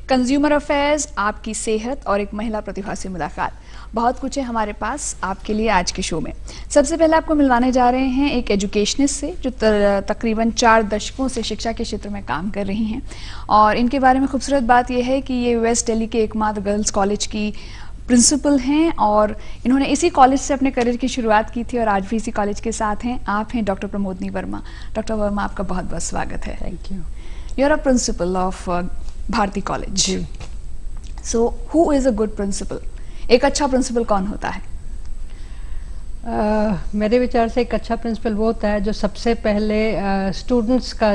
Consumer affairs, आपकी सेहत और एक महिला प्रतिभा से मुलाकात, बहुत कुछ है हमारे पास आपके लिए आज के शो में। सबसे पहले आपको मिलवाने जा रहे हैं एक एजुकेशनिस्ट से जो तकरीबन 4 दशकों से शिक्षा के क्षेत्र में काम कर रही हैं। और इनके बारे में खूबसूरत बात यह है कि ये वेस्ट दिल्ली के एकमात्र गर्ल्स कॉलेज की प्रिंसिपल हैं और इन्होंने इसी कॉलेज से अपने करियर की शुरुआत की थी और आज भी इसी कॉलेज के साथ हैं। आप हैं डॉक्टर प्रमोदनी वर्मा। डॉक्टर वर्मा, आपका बहुत बहुत स्वागत है। Thank you. You are a principal of Bharati college. So who is a good principal? एक अच्छा प्रिंसिपल कौन होता है? मेरे विचार से एक अच्छा प्रिंसिपल वो होता है जो सबसे पहले स्टूडेंट्स का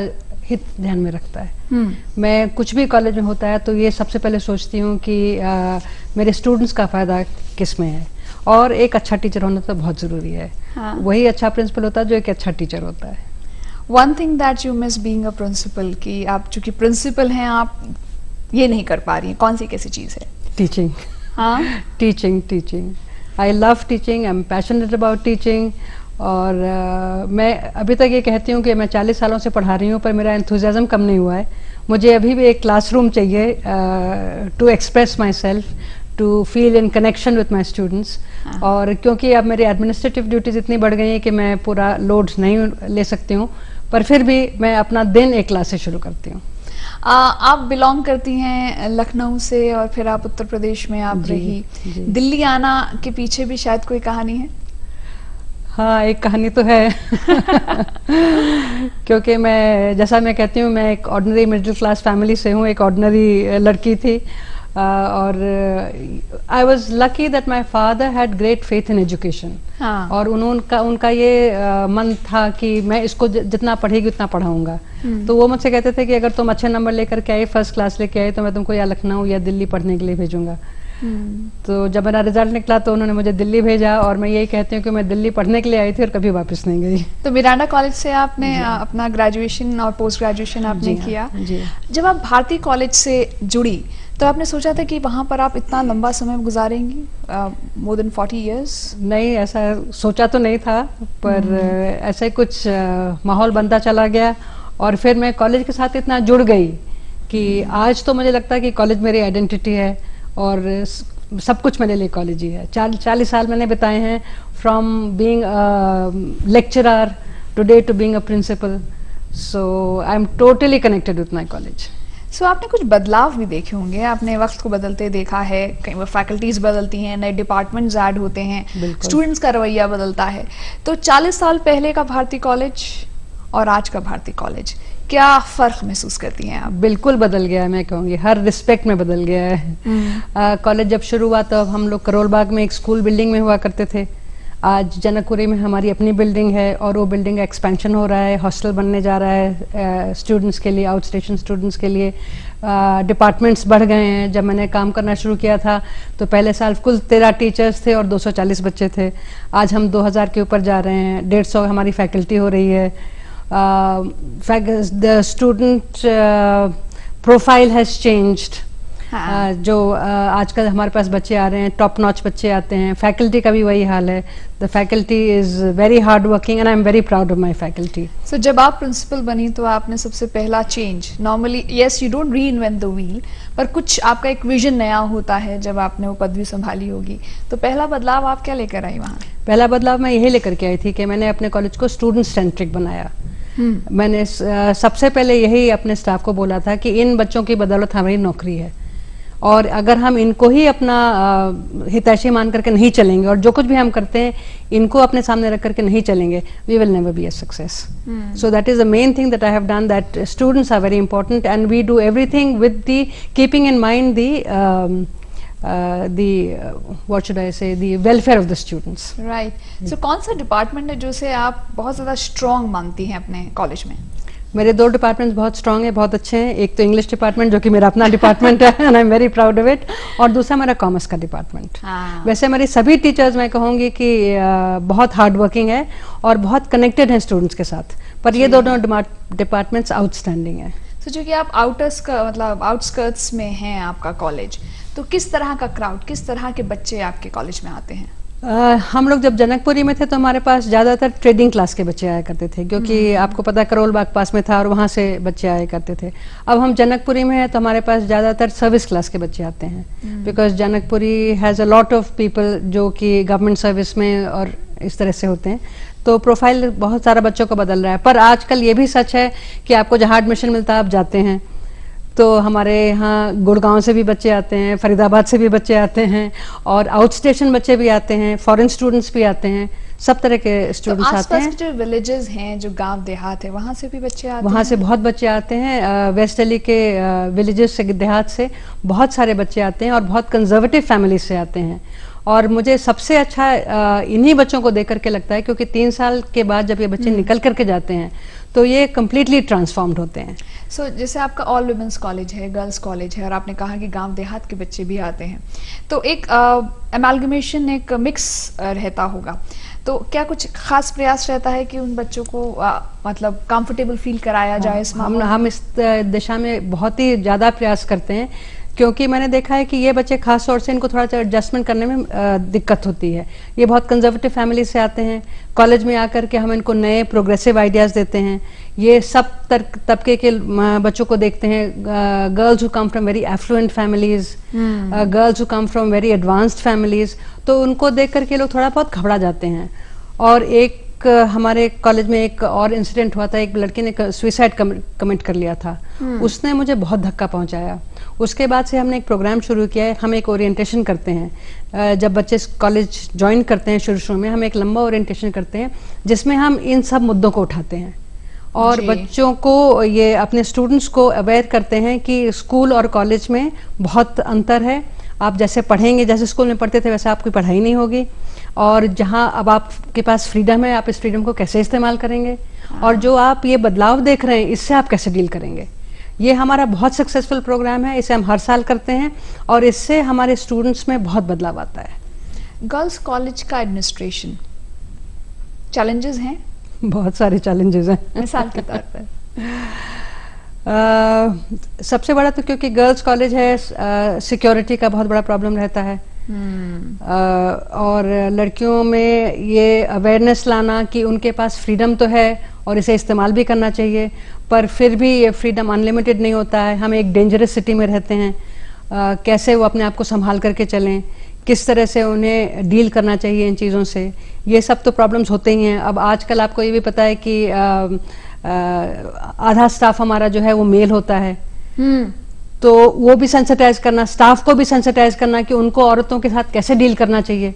हित ध्यान में रखता है। मैं कुछ भी कॉलेज में होता है तो ये सबसे पहले सोचती हूँ कि मेरे स्टूडेंट्स का फायदा किस में है, और एक अच्छा टीचर होना तो बहुत ज़रूरी है। हाँ। वही अच्छा प्रिंसिपल होता है जो एक अच्छा टीचर होता है। One thing that you miss being a principal, कि आप चूंकि प्रिंसिपल हैं आप ये नहीं कर पा रही हैं, कौन सी कैसी चीज़ है? टीचिंग। हाँ, teaching I love teaching, I am passionate about teaching. और मैं अभी तक ये कहती हूँ कि मैं 40 सालों से पढ़ा रही हूँ पर मेरा एंथुजियाज्म कम नहीं हुआ है। मुझे अभी भी एक क्लासरूम चाहिए to express myself, to feel in connection with my students. और क्योंकि अब मेरी एडमिनिस्ट्रेटिव ड्यूटीज़ इतनी बढ़ गई हैं कि मैं पूरा लोड नहीं ले सकती हूँ, पर फिर भी मैं अपना दिन एक क्लास से शुरू करती हूँ। आप बिलोंग करती हैं लखनऊ से और फिर आप उत्तर प्रदेश में आप रही। दिल्ली आना के पीछे भी शायद कोई कहानी है? हाँ, एक कहानी तो है। क्योंकि जैसा मैं कहती हूँ, मैं एक ऑर्डिनरी मिडिल क्लास फैमिली से हूँ, एक ऑर्डिनरी लड़की थी। और I was lucky that my father had great faith in education. और उनका ये मन था कि मैं इसको जितना पढ़ेगी उतना पढ़ाऊंगा। तो वो मुझसे कहते थे कि अगर तुम अच्छे नंबर लेकर के आए, फर्स्ट क्लास लेके आए, तो मैं तुमको या लखनऊ या दिल्ली पढ़ने के लिए भेजूंगा। तो जब मेरा रिजल्ट निकला तो उन्होंने मुझे दिल्ली भेजा, और मैं यही कहती हूँ कि मैं दिल्ली पढ़ने के लिए आई थी और कभी वापस नहीं गई। तो मिरांडा कॉलेज से आपने अपना ग्रेजुएशन और पोस्ट ग्रेजुएशन आपने किया। जब आप भारती कॉलेज से जुड़ी तो आपने सोचा था कि वहाँ पर आप इतना लंबा समय गुजारेंगी, मोर देन 40 इयर्स? नहीं, ऐसा सोचा तो नहीं था, पर ऐसे कुछ माहौल बनता चला गया और फिर मैं कॉलेज के साथ इतना जुड़ गई कि आज तो मुझे लगता है कि कॉलेज मेरी आइडेंटिटी है और सब कुछ मेरे लिए कॉलेज ही है। 40 साल मैंने बिताए हैं, from being lecturer today to being a principal. So I am totally connected with my college. So आपने कुछ बदलाव भी देखे होंगे, आपने वक्त को बदलते देखा है, कई बार फैकल्टीज बदलती हैं, नए डिपार्टमेंट्स ऐड होते हैं, स्टूडेंट्स का रवैया बदलता है। तो 40 साल पहले का भारती कॉलेज और आज का भारती कॉलेज, क्या फर्क महसूस करती हैं आप? बिल्कुल बदल गया है, मैं कहूँगी हर रिस्पेक्ट में बदल गया है। कॉलेज जब शुरू हुआ तब हम लोग करोल बाग में एक स्कूल बिल्डिंग में हुआ करते थे। आज जनकपुरी में हमारी अपनी बिल्डिंग है और वो बिल्डिंग का एक्सपेंशन हो रहा है, हॉस्टल बनने जा रहा है स्टूडेंट्स के लिए, आउट स्टेशन स्टूडेंट्स के लिए। डिपार्टमेंट्स बढ़ गए हैं। जब मैंने काम करना शुरू किया था तो पहले साल कुल 13 टीचर्स थे और 240 बच्चे थे। आज हम 2000 के ऊपर जा रहे हैं, 150 हमारी फैकल्टी हो रही है। the student profile has changed। जो आजकल हमारे पास बच्चे आ रहे हैं, टॉप नॉच बच्चे आते हैं। फैकल्टी का भी वही हाल है। The faculty is very hard working and I am very proud of my faculty. So जब आप प्रिंसिपल बनी तो आपने सबसे पहला change, normally yes you don't reinvent the wheel, पर कुछ आपका एक विजन नया होता है जब आपने वो पदवी संभाली होगी, तो पहला बदलाव आप क्या लेकर आई वहाँ? पहला बदलाव मैं यही लेकर के आई थी कि मैंने अपने कॉलेज को स्टूडेंट सेंट्रिक बनाया। मैंने सबसे पहले यही अपने स्टाफ को बोला था कि इन बच्चों की बदौलत हमारी नौकरी है, और अगर हम इनको ही अपना हितैषी मान करके नहीं चलेंगे और जो कुछ भी हम करते हैं इनको अपने सामने रख करके नहीं चलेंगे, we will never be a success. So that is the main thing that I have done, that students are very important and we do everything with the keeping in mind what should I say, the welfare of the students। Right। So कौन सा department है जो से आप बहुत ज़्यादा strong मानती हैं अपने कॉलेज में? मेरे 2 डिपार्टमेंट्स बहुत स्ट्रॉन्ग है, बहुत अच्छे हैं। एक तो इंग्लिश डिपार्टमेंट जो कि मेरा अपना डिपार्टमेंट है and I am very proud of it, और दूसरा मेरा कॉमर्स का डिपार्टमेंट। वैसे मेरी सभी टीचर्स मैं कहूँगी कि बहुत हार्ड वर्किंग है और बहुत कनेक्टेड हैं स्टूडेंट्स के साथ, पर ये दोनों डिपार्टमेंट्स आउटस्टैंडिंग है। तो जो कि आप आउटस्कर्ट्स में हैं आपका कॉलेज, तो किस तरह का क्राउड, किस तरह के बच्चे आपके कॉलेज में आते हैं? हम लोग जब जनकपुरी में थे तो हमारे पास ज़्यादातर ट्रेडिंग क्लास के बच्चे आया करते थे, क्योंकि आपको पता करोल बाग पास में था और वहाँ से बच्चे आया करते थे। अब हम जनकपुरी में हैं तो हमारे पास ज़्यादातर सर्विस क्लास के बच्चे आते हैं, because Janakpuri has a lot of people जो कि गवर्नमेंट सर्विस में और इस तरह से होते हैं, तो प्रोफाइल बहुत सारा बच्चों को बदल रहा है। पर आजकल ये भी सच है कि आपको जहाँ एडमिशन मिलता है आप जाते हैं। तो हमारे यहाँ गुड़गांव से भी बच्चे आते हैं, फरीदाबाद से भी बच्चे आते हैं, और आउट स्टेशन बच्चे भी आते हैं, फॉरेन स्टूडेंट्स भी आते हैं, सब तरह के स्टूडेंट्स तो आते हैं। आसपास जो विलेजेस हैं, जो गांव देहात है, वहाँ से भी बच्चे आते हैं? वहाँ से बहुत बच्चे आते हैं। वेस्ट दिल्ली के विलेजेस से, देहात से बहुत सारे बच्चे आते हैं और बहुत कंजर्वेटिव फैमिली से आते हैं। और मुझे सबसे अच्छा इन्हीं बच्चों को देख करके लगता है, क्योंकि 3 साल के बाद जब ये बच्चे निकल करके जाते हैं तो ये कम्प्लीटली ट्रांसफॉर्म्ड होते हैं। सो जैसे आपका ऑल वुमेन्स कॉलेज है, गर्ल्स कॉलेज है, और आपने कहा कि गांव देहात के बच्चे भी आते हैं, तो एक अमालगमेशन, एक मिक्स रहता होगा, तो क्या कुछ खास प्रयास रहता है कि उन बच्चों को मतलब कंफर्टेबल फील कराया जाए इस माहौल? हम इस दिशा में बहुत ही ज़्यादा प्रयास करते हैं, क्योंकि मैंने देखा है कि ये बच्चे खास तौर से इनको थोड़ा सा एडजस्टमेंट करने में दिक्कत होती है। ये बहुत कंजर्वेटिव फैमिली से आते हैं, कॉलेज में आकर के हम इनको नए प्रोग्रेसिव आइडियाज़ देते हैं। ये सब तबके के बच्चों को देखते हैं, girls who come from very affluent families, girls who come from very advanced families, तो उनको देख करके लोग थोड़ा बहुत घबरा जाते हैं। और एक हमारे कॉलेज में एक और इंसिडेंट हुआ था, एक लड़की ने सुसाइड कमिट कर लिया था। उसने मुझे बहुत धक्का पहुंचाया। उसके बाद से हमने एक प्रोग्राम शुरू किया है, हम एक ओरिएंटेशन करते हैं। जब बच्चे कॉलेज ज्वाइन करते हैं शुरू में, हम एक लंबा ओरिएंटेशन करते हैं जिसमें हम इन सब मुद्दों को उठाते हैं और बच्चों को, ये अपने स्टूडेंट्स को अवेयर करते हैं कि स्कूल और कॉलेज में बहुत अंतर है। आप जैसे पढ़ेंगे, जैसे स्कूल में पढ़ते थे वैसे आपकी पढ़ाई नहीं होगी, और जहां अब आपके पास फ्रीडम है, आप इस फ्रीडम को कैसे इस्तेमाल करेंगे, और जो आप ये बदलाव देख रहे हैं इससे आप कैसे डील करेंगे। ये हमारा बहुत सक्सेसफुल प्रोग्राम है, इसे हम हर साल करते हैं और इससे हमारे स्टूडेंट्स में बहुत बदलाव आता है। गर्ल्स कॉलेज का एडमिनिस्ट्रेशन, चैलेंजेस हैं? बहुत सारे चैलेंजेस हैं। मिसाल के तौर पर सबसे बड़ा तो क्योंकि गर्ल्स कॉलेज है, सिक्योरिटी का बहुत बड़ा प्रॉब्लम रहता है। और लड़कियों में ये अवेयरनेस लाना कि उनके पास फ्रीडम तो है और इसे इस्तेमाल भी करना चाहिए, पर फिर भी ये फ्रीडम अनलिमिटेड नहीं होता है। हम एक डेंजरस सिटी में रहते हैं, कैसे वो अपने आप को संभाल करके चलें, किस तरह से उन्हें डील करना चाहिए इन चीज़ों से, ये सब तो प्रॉब्लम्स होते ही हैं। अब आजकल आपको ये भी पता है कि आधा स्टाफ हमारा जो है वो मेल होता है, तो वो भी सेंसिटाइज करना, स्टाफ को भी सेंसिटाइज करना कि उनको औरतों के साथ कैसे डील करना चाहिए।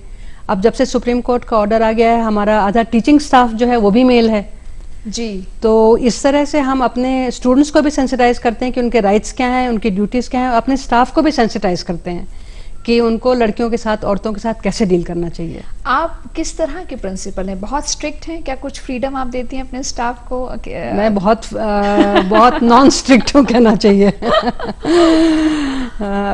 अब जब से सुप्रीम कोर्ट का ऑर्डर आ गया है, हमारा आधा टीचिंग स्टाफ जो है वो भी मेल है जी। तो इस तरह से हम अपने स्टूडेंट्स को भी सेंसिटाइज करते हैं कि उनके राइट्स क्या हैं, उनकी ड्यूटीज क्या हैं, अपने स्टाफ को भी सेंसिटाइज करते हैं कि उनको लड़कियों के साथ, औरतों के साथ कैसे डील करना चाहिए। आप किस तरह के प्रिंसिपल हैं? बहुत स्ट्रिक्ट हैं क्या? कुछ फ्रीडम आप देती हैं अपने स्टाफ को? मैं बहुत नॉन स्ट्रिक्ट हूँ कहना चाहिए।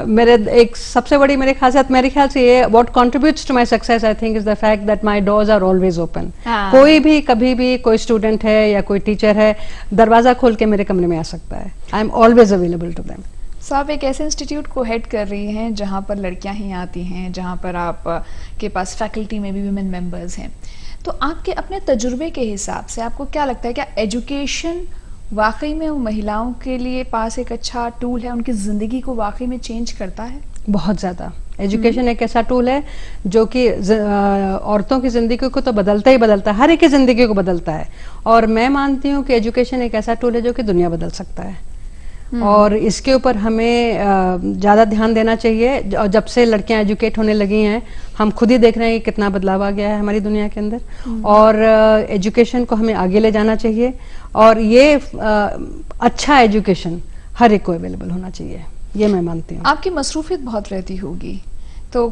मेरे एक सबसे बड़ी मेरे खासियत, मेरे ख्याल से ये what contributes to my success I think is the fact that my doors are always open. कोई भी कभी भी कोई स्टूडेंट है या कोई टीचर है, दरवाजा खोल के मेरे कमरे में आ सकता है। I am always available to them. So आप एक ऐसे इंस्टीट्यूट को हेड कर रही हैं जहाँ पर लड़कियाँ ही आती हैं, जहाँ पर आप के पास फैकल्टी में भी वुमेन मेंबर्स हैं, तो आपके अपने तजुर्बे के हिसाब से आपको क्या लगता है, क्या एजुकेशन वाकई में महिलाओं के लिए पास एक अच्छा टूल है, उनकी ज़िंदगी को वाकई में चेंज करता है? बहुत ज़्यादा। एजुकेशन एक ऐसा टूल है जो कि औरतों की ज़िंदगी को तो बदलता ही बदलता है, हर एक की ज़िंदगी को बदलता है। और मैं मानती हूँ कि एजुकेशन एक ऐसा टूल है जो कि दुनिया बदल सकता है, और इसके ऊपर हमें ज़्यादा ध्यान देना चाहिए। और जब से लड़कियां एजुकेट होने लगी हैं, हम खुद ही देख रहे हैं कि कितना बदलाव आ गया है हमारी दुनिया के अंदर, और एजुकेशन को हमें आगे ले जाना चाहिए, और ये अच्छा एजुकेशन हर एक को अवेलेबल होना चाहिए, ये मैं मानती हूँ। आपकी मसरूफियत बहुत रहती होगी, तो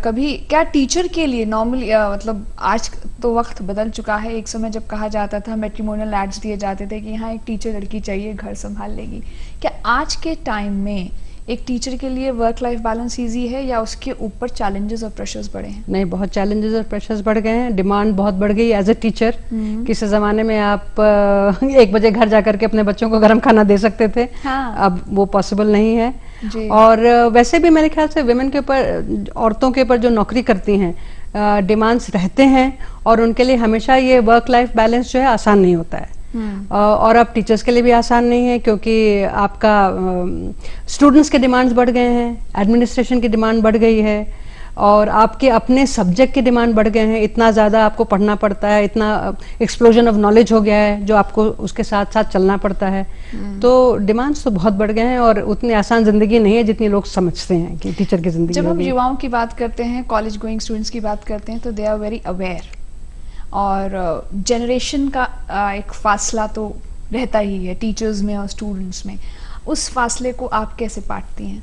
कभी क्या टीचर के लिए नॉर्मली मतलब आज तो वक्त बदल चुका है, एक समय जब कहा जाता था, मैट्रिमोनियल एड्स दिए जाते थे कि यहाँ एक टीचर लड़की चाहिए, घर संभाल लेगी, क्या आज के टाइम में एक टीचर के लिए वर्क लाइफ बैलेंस इजी है या उसके ऊपर चैलेंजेस और प्रेशर्स बढ़े हैं? नहीं, बहुत चैलेंजेस और प्रेशर्स बढ़ गए हैं, डिमांड बहुत बढ़ गई एज ए टीचर। किसी ज़माने में आप 1 बजे घर जाकर के अपने बच्चों को गर्म खाना दे सकते थे, हाँ। अब वो पॉसिबल नहीं है। और वैसे भी मेरे ख्याल से विमेन के ऊपर, औरतों के ऊपर जो नौकरी करती हैं, डिमांड्स रहते हैं और उनके लिए हमेशा ये वर्क लाइफ बैलेंस जो है आसान नहीं होता है। और अब टीचर्स के लिए भी आसान नहीं है, क्योंकि आपका स्टूडेंट्स के डिमांड्स बढ़ गए हैं, एडमिनिस्ट्रेशन की डिमांड बढ़ गई है, और आपके अपने सब्जेक्ट की डिमांड बढ़ गए हैं। इतना ज़्यादा आपको पढ़ना पड़ता है, इतना एक्सप्लोजन ऑफ नॉलेज हो गया है जो आपको उसके साथ साथ चलना पड़ता है। तो डिमांड्स तो बहुत बढ़ गए हैं और उतनी आसान ज़िंदगी नहीं है जितनी लोग समझते हैं कि टीचर की ज़िंदगी। जब हम युवाओं की बात करते हैं, कॉलेज गोइंग स्टूडेंट्स की बात करते हैं, तो दे आर वेरी अवेयर, और जनरेशन का एक फासला तो रहता ही है टीचर्स में और स्टूडेंट्स में। उस फासले को आप कैसे पाटती हैं?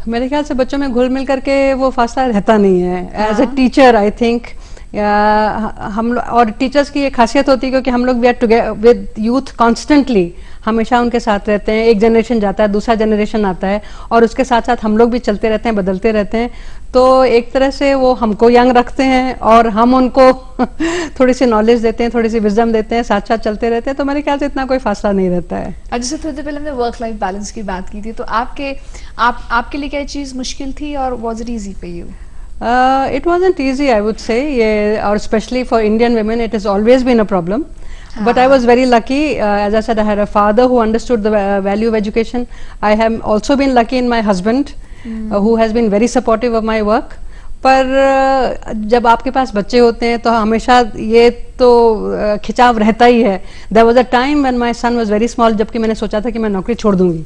मेरे ख्याल से बच्चों में घुल मिल करके वो फासला रहता नहीं है। As a teacher I think हम और टीचर्स की ये खासियत होती है, क्योंकि हम लोग we are together with youth constantly, हमेशा उनके साथ रहते हैं। एक जनरेशन जाता है, दूसरा जनरेशन आता है, और उसके साथ साथ हम लोग भी चलते रहते हैं, बदलते रहते हैं। तो एक तरह से वो हमको यंग रखते हैं और हम उनको थोड़ी सी नॉलेज देते हैं, थोड़ी सी विजडम देते हैं, साथ साथ चलते रहते हैं। तो मेरे ख्याल से इतना कोई फासला नहीं रहता है। जैसे थोड़ी देर पहले हमने वर्क लाइफ बैलेंस की बात की थी, तो आपके लिए क्या चीज़ मुश्किल थी और was it easy for you? It wasn't easy, I would say, yeah, or especially for Indian women, it has always been a problem. But I was very lucky. As I said, I had a father who understood the value of education. I have also been lucky in my husband, who has been very supportive of my work. पर जब आपके पास बच्चे होते हैं तो हमेशा ये तो खिंचाव रहता ही है। There was a time when my son was very small, जबकि मैंने सोचा था कि मैं नौकरी छोड़ दूंगी।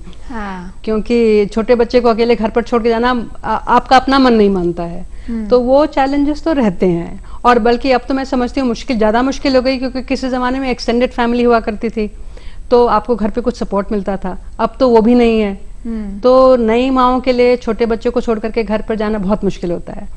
क्योंकि छोटे बच्चे को अकेले घर पर छोड़ के जाना आपका अपना मन नहीं मानता है। तो वो चैलेंजेस तो रहते हैं, और बल्कि अब तो मैं समझती हूँ ज़्यादा मुश्किल हो गई, क्योंकि किसी ज़माने में एक्सटेंडेड फैमिली हुआ करती थी तो आपको घर पे कुछ सपोर्ट मिलता था, अब तो वो भी नहीं है। तो नई माओं के लिए छोटे बच्चों को छोड़ करके घर पर जाना बहुत मुश्किल होता है।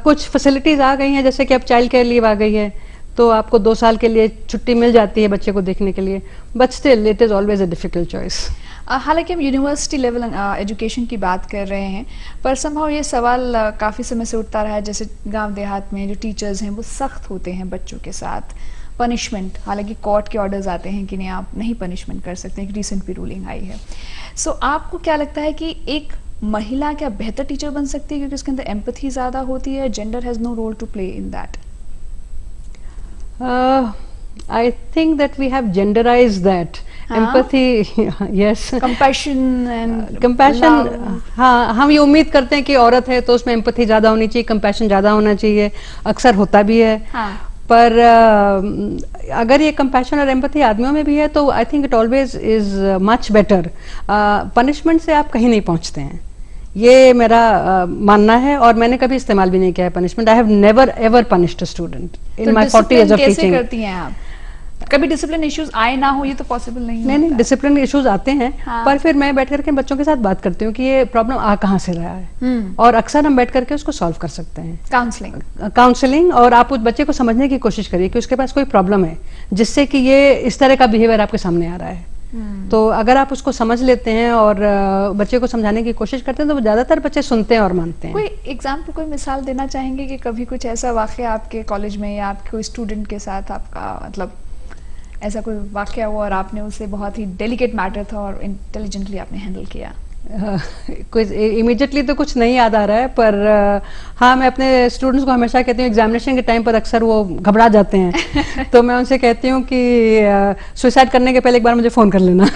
कुछ फैसिलिटीज आ गई हैं, जैसे कि अब चाइल्ड केयर लीव आ गई है, तो आपको 2 साल के लिए छुट्टी मिल जाती है बच्चे को देखने के लिए, but still it is always a difficult choice. हालांकि हम यूनिवर्सिटी लेवल एजुकेशन की बात कर रहे हैं, पर संभव ये सवाल काफ़ी समय से उठता रहा है, जैसे गांव देहात में जो टीचर्स हैं वो सख्त होते हैं बच्चों के साथ। पनिशमेंट, हालांकि कोर्ट के ऑर्डर्स आते हैं कि नहीं आप नहीं पनिशमेंट कर सकते, एक रिसेंट भी रूलिंग आई है। सो आपको क्या लगता है कि एक महिला क्या बेहतर टीचर बन सकती है, क्योंकि उसके अंदर एम्पैथी ज़्यादा होती है? Gender has no role to play in that. I think that we have genderized that. Empathy, yes. Compassion and compassion, love. हाँ, हम ये उम्मीद करते हैं कि औरत है तो उसमें एम्पैथी ज़्यादा होनी चाहिए, कंपैशन ज़्यादा होना चाहिए, अक्सर होता भी है। हाँ. पर अगर ये कंपैशन और एम्पैथी आदमियों में भी है तो I think it always is much better. Punishment से आप कहीं नहीं पहुंचते हैं, ये मेरा मानना है, और मैंने कभी इस्तेमाल भी नहीं किया है punishment. I have never ever punished a student in my 40 years of teaching. कैसे करती हैं आप? कभी डिसिप्लिन इश्यूज आए ना हो, ये तो पॉसिबल नहीं है। नहीं, डिसिप्लिन इश्यूज आते हैं। हाँ। पर फिर मैं बैठ करके बच्चों के साथ बात करती हूँ कि ये प्रॉब्लम आ कहाँ से रहा है, और अक्सर हम बैठ करके उसको सॉल्व कर सकते हैं। काउंसलिंग, और आप उस बच्चे को समझने की कोशिश करिए कि उसके पास कोई प्रॉब्लम है जिससे कि ये इस तरह का बिहेवियर आपके सामने आ रहा है। तो अगर आप उसको समझ लेते हैं और बच्चे को समझाने की कोशिश करते हैं तो ज्यादातर बच्चे सुनते हैं और मानते हैं। कोई एग्जाम्पल, कोई मिसाल देना चाहेंगे कि कभी कुछ ऐसा वाकया आपके कॉलेज में या आपके कोई स्टूडेंट के साथ आपका मतलब ऐसा कोई वाकया हुआ और आपने उसे बहुत ही डेलिकेट मैटर था और इंटेलिजेंटली आपने हैंडल किया? कुछ इमीडिएटली तो कुछ नहीं याद आ रहा है, पर हाँ, मैं अपने स्टूडेंट्स को हमेशा कहती हूँ एग्जामिनेशन के टाइम पर अक्सर वो घबरा जाते हैं तो मैं उनसे कहती हूँ कि सुसाइड करने के पहले एक बार मुझे फ़ोन कर लेना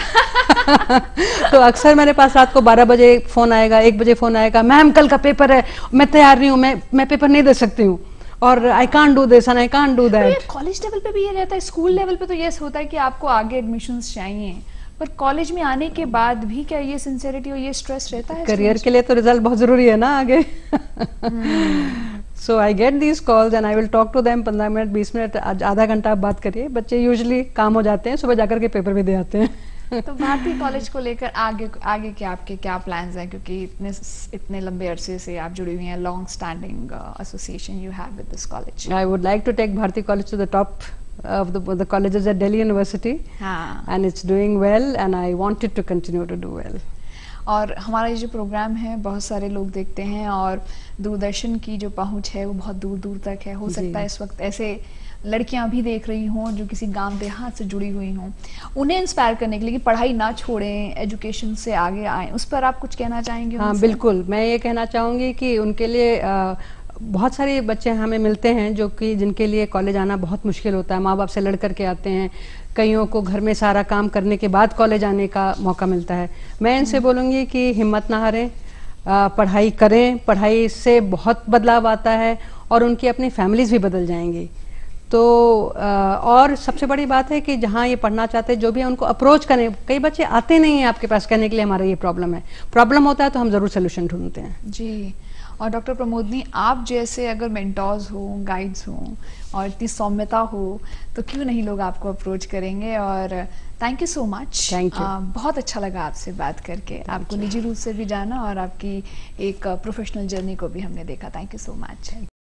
तो अक्सर मेरे पास रात को 12 बजे फ़ोन आएगा, 1 बजे फ़ोन आएगा, मैम कल का पेपर है, मैं तैयार नहीं हूँ, मैं पेपर नहीं दे सकती हूँ, और I can't do this and I can't do that. College level पे भी ये रहता है, स्कूल लेवल पे तो ये होता है कि आपको आगे एडमिशंस चाहिए, पर कॉलेज में आने के बाद भी क्या ये सिंसियरिटी और ये स्ट्रेस रहता है? करियर के लिए तो रिजल्ट बहुत जरूरी है ना आगे। So I get these calls and I will talk to them 15 minute 20 minute, आधा घंटा आप बात करिए। बच्चे यूजुअली काम हो जाते हैं, सुबह जाकर के पेपर भी दे आते हैं। तो भारती कॉलेज को लेकर आगे के आपके क्या प्लान्स हैं, क्योंकि इतने लंबे अरसे से आप जुड़ी हुई हैं, long standing association you have with this college. I would like to take Bharati college to the top of the colleges at Delhi University, and it's doing well and I want it to continue to do well. और हमारा ये जो programme है बहुत सारे लोग देखते हैं और दूरदर्शन की जो पहुंच है वो बहुत दूर दूर तक है। हो सकता है इस वक्त ऐसे लड़कियां भी देख रही हों जो किसी गांव देहात से जुड़ी हुई हों, उन्हें इंस्पायर करने के लिए कि पढ़ाई ना छोड़ें, एजुकेशन से आगे आएं, उस पर आप कुछ कहना चाहेंगे? हाँ बिल्कुल, मैं ये कहना चाहूँगी कि उनके लिए बहुत सारे बच्चे हमें मिलते हैं जो कि जिनके लिए कॉलेज आना बहुत मुश्किल होता है, माँ बाप से लड़ करके आते हैं, कईयों को घर में सारा काम करने के बाद कॉलेज आने का मौका मिलता है। मैं इनसे बोलूँगी कि हिम्मत ना हारें, पढ़ाई करें, पढ़ाई से बहुत बदलाव आता है और उनकी अपनी फैमिलीज़ भी बदल जाएंगी। तो और सबसे बड़ी बात है कि जहाँ ये पढ़ना चाहते हैं जो भी है उनको अप्रोच करें। कई बच्चे आते नहीं हैं आपके पास कहने के लिए हमारा ये प्रॉब्लम है, प्रॉब्लम होता है तो हम ज़रूर सोल्यूशन ढूंढते हैं। जी। और डॉक्टर प्रमोदनी, आप जैसे अगर मेंटोर्स हो, गाइड्स हो और इतनी सौम्यता हो तो क्यों नहीं लोग आपको अप्रोच करेंगे। और thank you so much. Thank you. बहुत अच्छा लगा आपसे बात करके, आपको निजी रूप से भी जाना और आपकी एक प्रोफेशनल जर्नी को भी हमने देखा। Thank you so much.